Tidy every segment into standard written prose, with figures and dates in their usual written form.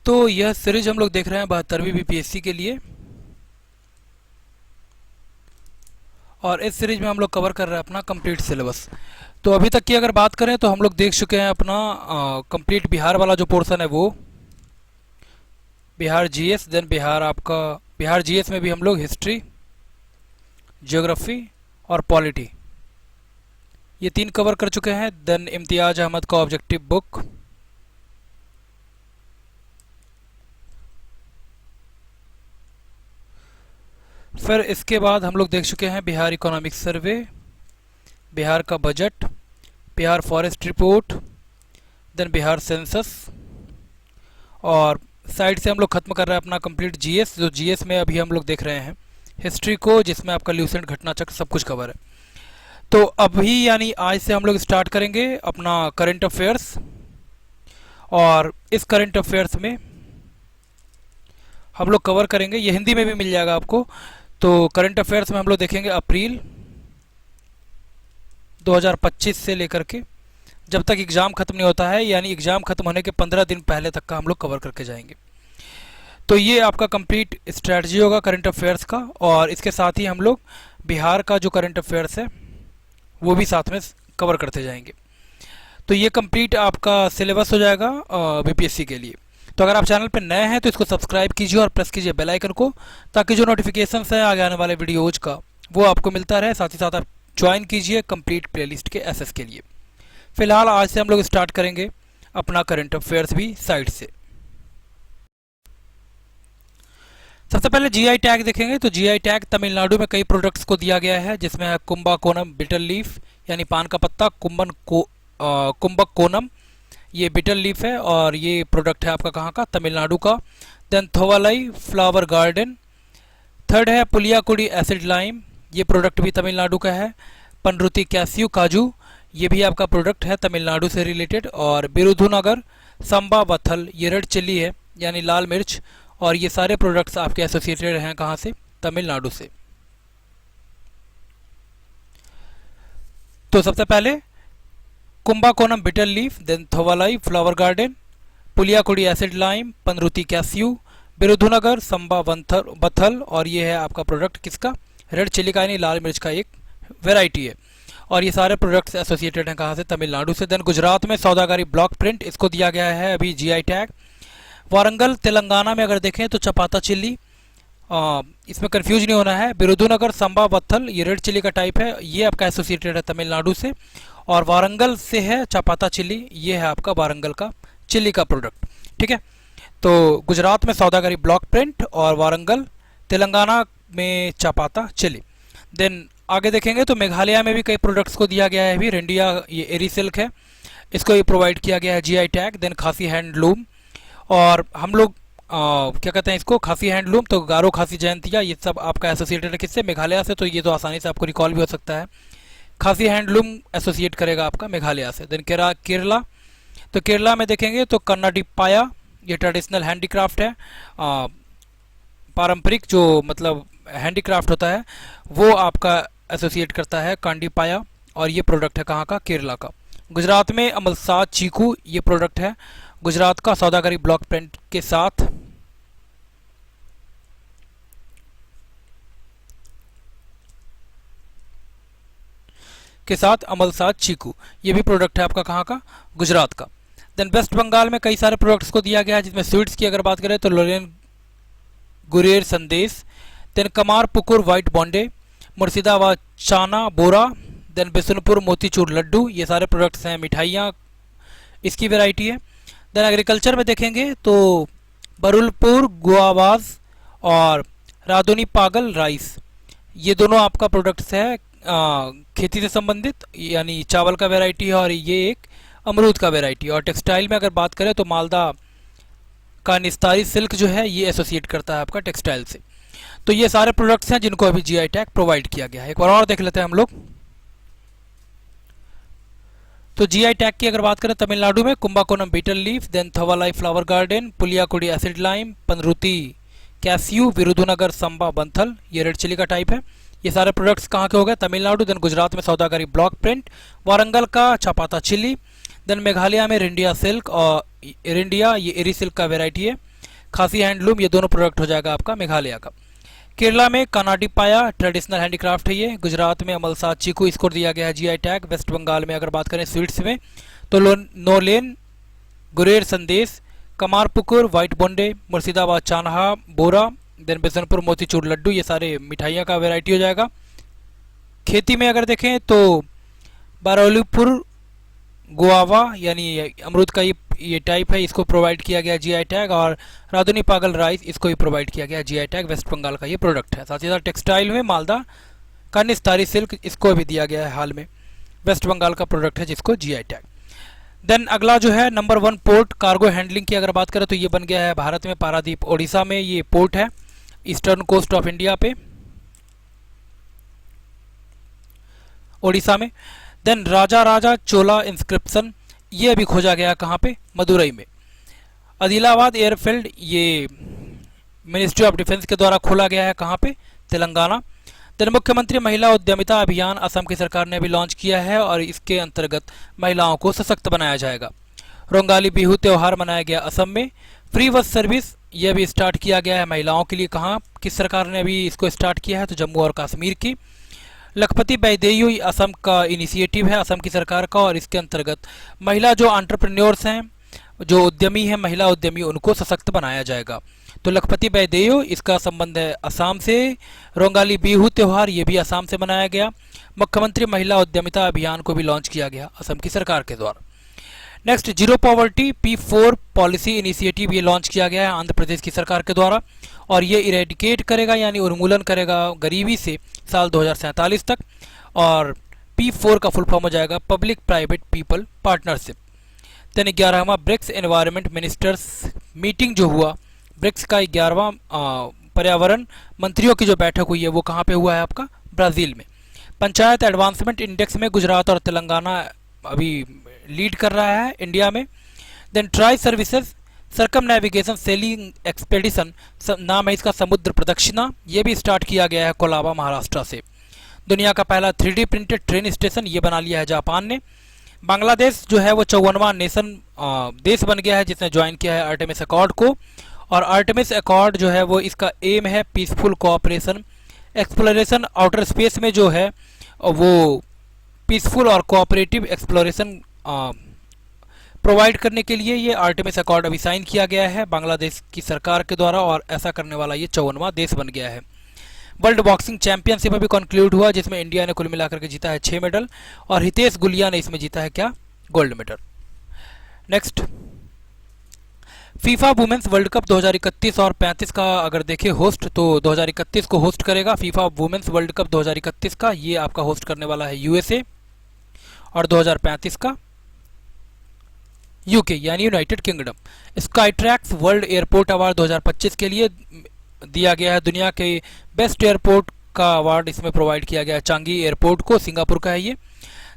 तो यह सीरीज हम लोग देख रहे हैं 72वीं बीपीएससी के लिए, और इस सीरीज में हम लोग कवर कर रहे हैं अपना कंप्लीट सिलेबस। तो अभी तक की अगर बात करें तो हम लोग देख चुके हैं अपना कंप्लीट बिहार वाला जो पोर्शन है वो Bihar GS, then Bihar GS में भी हम लोग हिस्ट्री, ज्योग्राफी और पॉलिटी ये 3 कवर कर चुके हैं। देन इम्तियाज अहमद का ऑब्जेक्टिव बुक, फिर इसके बाद हम लोग देख चुके हैं बिहार इकोनॉमिक सर्वे, बिहार का budget, Bihar forest report, then Bihar census, और साइड से हम लोग खत्म कर रहे हैं अपना कंप्लीट जीएस, जो जीएस में अभी हम लोग देख रहे हैं हिस्ट्री को, जिसमें आपका ल्यूसेंट घटना चक्र सब कुछ कवर है। तो अभी यानी आज से हम लोग स्टार्ट करेंगे अपना करंट अफेयर्स, और इस करंट अफेयर्स में हम लोग कवर करेंगे, ये हिंदी में भी मिल जाएगा आपको। तो करंट अफेयर्स में हम लोग देखेंगे अप्रैल 2025 से लेकर के जब तक एग्ज़ाम ख़त्म नहीं होता है, यानी एग्ज़ाम ख़त्म होने के 15 दिन पहले तक का हम लोग कवर करके जाएंगे। तो ये आपका कंप्लीट स्ट्रैटेजी होगा करंट अफेयर्स का, और इसके साथ ही हम लोग बिहार का जो करंट अफेयर्स है वो भी साथ में कवर करते जाएंगे। तो ये कंप्लीट आपका सिलेबस हो जाएगा बीपीएससी के लिए। तो अगर आप चैनल पर नए हैं तो इसको सब्सक्राइब कीजिए और प्रेस कीजिए बेल आइकन को, ताकि जो नोटिफिकेशंस है आगे आने वाले वीडियोज का वो आपको मिलता रहे। साथ ही साथ आप ज्वाइन कीजिए कंप्लीट प्लेलिस्ट के एसएस के लिए। फिलहाल आज से हम लोग स्टार्ट करेंगे अपना करंट अफेयर्स भी साइड से। सबसे पहले जीआई टैग देखेंगे। तो जीआई टैग तमिलनाडु में कई प्रोडक्ट्स को दिया गया है, जिसमें है कुंभकोनम बिटर लीफ यानी पान का पत्ता, कुंभकोनम ये बिटर लीफ है, और ये प्रोडक्ट है आपका कहाँ का, तमिलनाडु का। Then Thovalai flower garden. Third है पुलियाकुड़ी एसिड लाइम, ये प्रोडक्ट भी तमिलनाडु का है। पनरुति कैस्यू काजू, ये भी आपका प्रोडक्ट है तमिलनाडु से रिलेटेड। और बिरुधुनगर संबा वथल, ये रेड चिल्ली है यानी लाल मिर्च, और ये सारे प्रोडक्ट्स आपके एसोसिएटेड हैं कहाँ से, तमिलनाडु से। तो सबसे पहले Kumbakonam bitter leaf, then Thovalai flower garden, Puliyakudi acid lime, Panruti cashew, Virudhunagar Samba Vathal, और ये है आपका प्रोडक्ट किसका, रेड चिल्ली का यानी लाल मिर्च का एक वेराइटी है। और ये सारे प्रोडक्ट्स एसोसिएटेड हैं कहाँ से, तमिलनाडु से। देन गुजरात में सौदागरी ब्लॉक प्रिंट, इसको दिया गया है अभी जीआई टैग। वारंगल तेलंगाना में अगर देखें तो चपाता चिल्ली, इसमें कंफ्यूज नहीं होना है। बिरुधुनगर संबा वत्थल, ये रेड चिल्ली का टाइप है, ये आपका एसोसिएटेड है तमिलनाडु से। और वारंगल से है चपाता चिल्ली, ये है आपका वारंगल का चिल्ली का प्रोडक्ट। ठीक है, तो गुजरात में सौदागरी ब्लॉक प्रिंट, और वारंगल तेलंगाना में चपाता चिल्ली। देन आगे देखेंगे तो मेघालय में भी कई प्रोडक्ट्स को दिया गया है अभी। रेंडिया ये एरी सिल्क है, इसको ये प्रोवाइड किया गया है जीआई टैग। देन खासी हैंडलूम, और हम लोग क्या कहते हैं इसको, खासी हैंडलूम, तो गारो खासी जयंतिया, ये सब आपका एसोसिएटेड है किससे, मेघालय से। तो ये तो आसानी से आपको रिकॉल भी हो सकता है, खासी हैंडलूम एसोसिएट करेगा आपका मेघालय से। देन केरला, तो केरला में देखेंगे तो कन्नाडिपाया, ये ट्रेडिशनल हैंडीक्राफ्ट है, पारंपरिक जो मतलब हैंडीक्राफ्ट होता है वो आपका एसोसिएट करता है कांडीपाया, और ये प्रोडक्ट है कहाँ का, केरला का। गुजरात में अमलसाद चीकू, ये प्रोडक्ट है गुजरात का, सौदागरी ब्लॉक प्रिंट के साथ। अमलसाद चीकू, ये भी प्रोडक्ट है आपका कहाँ का, गुजरात का। देन वेस्ट बंगाल में कई सारे प्रोडक्ट्स को दिया गया है, जिसमें स्वीट्स की अगर बात करें तो लोरेन गुरेर संदेश, देन कमार पुकुर वाइट बॉन्डे, मुर्शिदाबाद चाना बोरा, देन बिशुनपुर मोतीचूर लड्डू, ये सारे प्रोडक्ट्स हैं, मिठाइयाँ इसकी वैरायटी है। देन एग्रीकल्चर में देखेंगे तो बरुलपुर गुआवाज और रादोनी पागल राइस, ये दोनों आपका प्रोडक्ट्स है खेती से संबंधित, यानी चावल का वैरायटी है, और ये एक अमरूद का वैरायटी। और टेक्सटाइल में अगर बात करें तो मालदा का निस्तारी सिल्क जो है ये एसोसिएट करता है आपका टेक्सटाइल से। तो ये सारे प्रोडक्ट्स हैं जिनको अभी जीआई टैग प्रोवाइड किया गया है। एक बार और देख लेते हैं हम लोग। तो जीआई टैग की अगर बात करें तमिलनाडु में Kumbakonam betel leaf, then Thovalai flower garden, Puliyakudi acid lime, Panruti cashew, Virudhunagar Samba Vathal, ये रेड चिली का टाइप है। ये सारे प्रोडक्ट्स कहाँ के हो गए, तमिलनाडु। देन गुजरात में सौदागरी ब्लॉक प्रिंट, वारंगल का चपाता चिल्ली, देन मेघालय में रिंडिया सिल्क, और रिंडिया ये एरी सिल्क का वेराइटी है, खासी हैंडलूम, ये दोनों प्रोडक्ट हो जाएगा आपका मेघालय का। केरला में कानाडी पाया ट्रेडिशनल हैंडीक्राफ्ट है ये। गुजरात में अमलसाद चीकू, इसको दिया गया है जीआई टैग। वेस्ट बंगाल में अगर बात करें स्वीट्स में तो नोलेन, गुरेर संदेश, कमारपुकुर, व्हाइट बोंडे, मुर्शिदाबाद चान्हा बोरा, देन बिशनपुर मोतीचूर लड्डू, ये सारे मिठाइयाँ का वेराइटी हो जाएगा। खेती में अगर देखें तो बारौलीपुर गुआवा यानी अमरूद का ये टाइप है, इसको प्रोवाइड किया गया जीआई टैग। और राधुनी पागल राइस, इसको भी प्रोवाइड किया गया जीआई टैग। वेस्ट बंगाल का ये प्रोडक्ट है। साथ ही साथ टेक्सटाइल में मालदा का निस्तारी सिल्क, इसको भी दिया गया है हाल में, वेस्ट बंगाल का प्रोडक्ट है जिसको जीआई टैग। देन अगला जो है नंबर 1 पोर्ट कार्गो हैंडलिंग की अगर बात करें तो ये बन गया है भारत में पारादीप ओडिशा में, ये पोर्ट है ईस्टर्न कोस्ट ऑफ इंडिया पे ओडिशा में। देन राजा राजा चोला इंस्क्रिप्शन, ये अभी खोजा गया कहाँ पे, मदुरई में। आदिलाबाद एयरफील्ड, ये मिनिस्ट्री ऑफ डिफेंस के द्वारा खोला गया है कहाँ पे, तेलंगाना। देन मुख्यमंत्री महिला उद्यमिता अभियान असम की सरकार ने अभी लॉन्च किया है और इसके अंतर्गत महिलाओं को सशक्त बनाया जाएगा। रोंगाली बिहू त्यौहार मनाया गया असम में। फ्री बस सर्विस, ये भी स्टार्ट किया गया है महिलाओं के लिए। कहाँ किस सरकार ने अभी इसको स्टार्ट किया है, तो जम्मू और कश्मीर की। लखपति बैदेयू असम का इनिशिएटिव है, असम की सरकार का, और इसके अंतर्गत महिला जो एंटरप्रेन्योर्स हैं, जो उद्यमी हैं, महिला उद्यमी, उनको सशक्त बनाया जाएगा। तो लखपति बैदेयू, इसका संबंध है असम से। रोंगाली बिहू त्यौहार, ये भी असम से मनाया गया। मुख्यमंत्री महिला उद्यमिता अभियान को भी लॉन्च किया गया असम की सरकार के द्वारा। Next, zero poverty P4 policy initiative, ये लॉन्च किया गया है आंध्र प्रदेश की सरकार के द्वारा, और ये इरेडिकेट करेगा यानी उन्मूलन करेगा गरीबी से साल 2047 तक। और P4 का फुल फॉर्म हो जाएगा public private people partnership. Then 11वां ब्रिक्स एनवायरनमेंट मिनिस्टर्स मीटिंग जो हुआ, ब्रिक्स का 11वां पर्यावरण मंत्रियों की जो बैठक हुई है वो कहाँ पे हुआ है आपका, ब्राज़ील में। पंचायत एडवांसमेंट इंडेक्स में गुजरात और तेलंगाना अभी लीड कर रहा है इंडिया में। Then tri services circumnavigation sailing expedition, नाम है इसका समुद्र प्रदक्षिणा, ये भी स्टार्ट किया गया है कोलाबा महाराष्ट्र से। दुनिया का पहला 3D प्रिंटेड ट्रेन स्टेशन ये बना लिया है जापान ने। बांग्लादेश जो है वो 54वां नेशन देश बन गया है जिसने ज्वाइन किया है आर्टेमिस अकॉर्ड को। और आर्टेमिस अकॉर्ड जो है वो इसका एम है peaceful cooperation exploration, outer space में जो है वो पीसफुल और कोऑपरेटिव एक्सप्लोरेशन प्रोवाइड करने के लिए ये आर्टेमिस अकॉर्ड अभी साइन किया गया है बांग्लादेश की सरकार के द्वारा, और ऐसा करने वाला ये 54वां देश बन गया है। वर्ल्ड बॉक्सिंग चैंपियनशिप अभी कंक्लूड हुआ जिसमें इंडिया ने कुल मिलाकर के जीता है 6 मेडल, और हितेश गुलिया ने इसमें जीता है क्या, gold medal. Next, FIFA women's world cup 2031 और 35 का अगर देखें होस्ट, तो 2031 को होस्ट करेगा फीफा वुमेन्स वर्ल्ड कप 2031 का, ये आपका होस्ट करने वाला है यूएसए, और 2035 का यूके यानी United kingdom. Skytrax world airport award 2025 के लिए दिया गया है, दुनिया के बेस्ट एयरपोर्ट का अवार्ड इसमें प्रोवाइड किया गया है चांगी एयरपोर्ट को, सिंगापुर का है ये।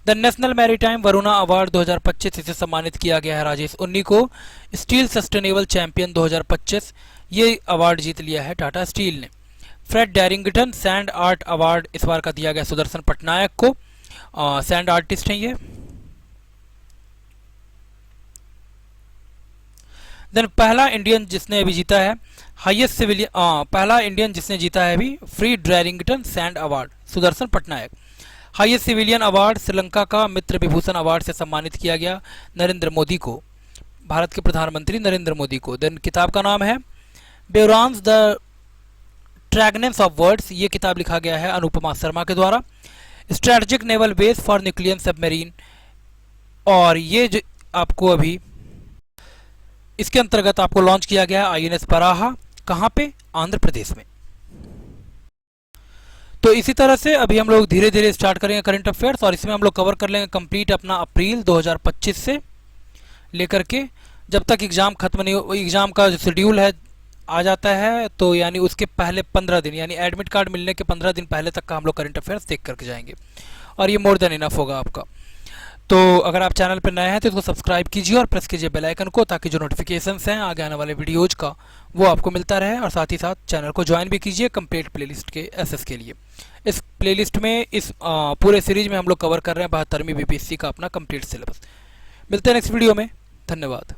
The national maritime Varuna award 2025 इसे सम्मानित किया गया है राजेश उन्नी को। स्टील सस्टेनेबल चैंपियन 2025, ये अवार्ड जीत लिया है टाटा स्टील ने। फ्रेड डैरिंगटन सैंड आर्ट अवार्ड इस बार का दिया गया सुदर्शन पटनायक को, सैंड आर्टिस्ट हैं ये। देन पहला इंडियन जिसने अभी जीता है हाईएस्ट सिविलियन, पहला इंडियन जिसने जीता है अभी Fred Darrington sand award, Sudarshan Pattnaik. Highest civilian award Sri Lanka का मित्र विभूषण अवार्ड से सम्मानित किया गया नरेंद्र मोदी को, भारत के प्रधानमंत्री नरेंद्र मोदी को। देन किताब का नाम है बेरांस द ट्रैगनेंस ऑफ वर्ड्स, ये किताब लिखा गया है अनुपमा शर्मा के द्वारा। Strategic naval base for nuclear submarine, और ये जो आपको अभी इसके अंतर्गत आपको लॉन्च किया गया INS पराहा, कहाँ पे, आंध्र प्रदेश में। तो इसी तरह से अभी हम लोग धीरे धीरे स्टार्ट करेंगे करंट अफेयर्स, और इसमें हम लोग कवर कर लेंगे कंप्लीट अपना अप्रैल 2025 से लेकर के जब तक एग्ज़ाम खत्म नहीं हो, एग्ज़ाम का जो शेड्यूल है आ जाता है, तो यानी उसके पहले 15 दिन यानी एडमिट कार्ड मिलने के 15 दिन पहले तक का हम लोग करंट अफेयर्स देख करके जाएंगे, और ये मोर देन इनफ होगा आपका। तो अगर आप चैनल पर नए हैं तो इसको सब्सक्राइब कीजिए और प्रेस कीजिए बेल आइकन को, ताकि जो नोटिफिकेशंस हैं आगे आने वाले वीडियोज़ का वो आपको मिलता रहे, और साथ ही साथ चैनल को ज्वाइन भी कीजिए कंप्लीट प्लेलिस्ट के एसएस के लिए। इस प्लेलिस्ट में इस पूरे सीरीज में हम लोग कवर कर रहे हैं 72वीं BPSC का अपना कंप्लीट सिलेबस। मिलते हैं नेक्स्ट वीडियो में, धन्यवाद।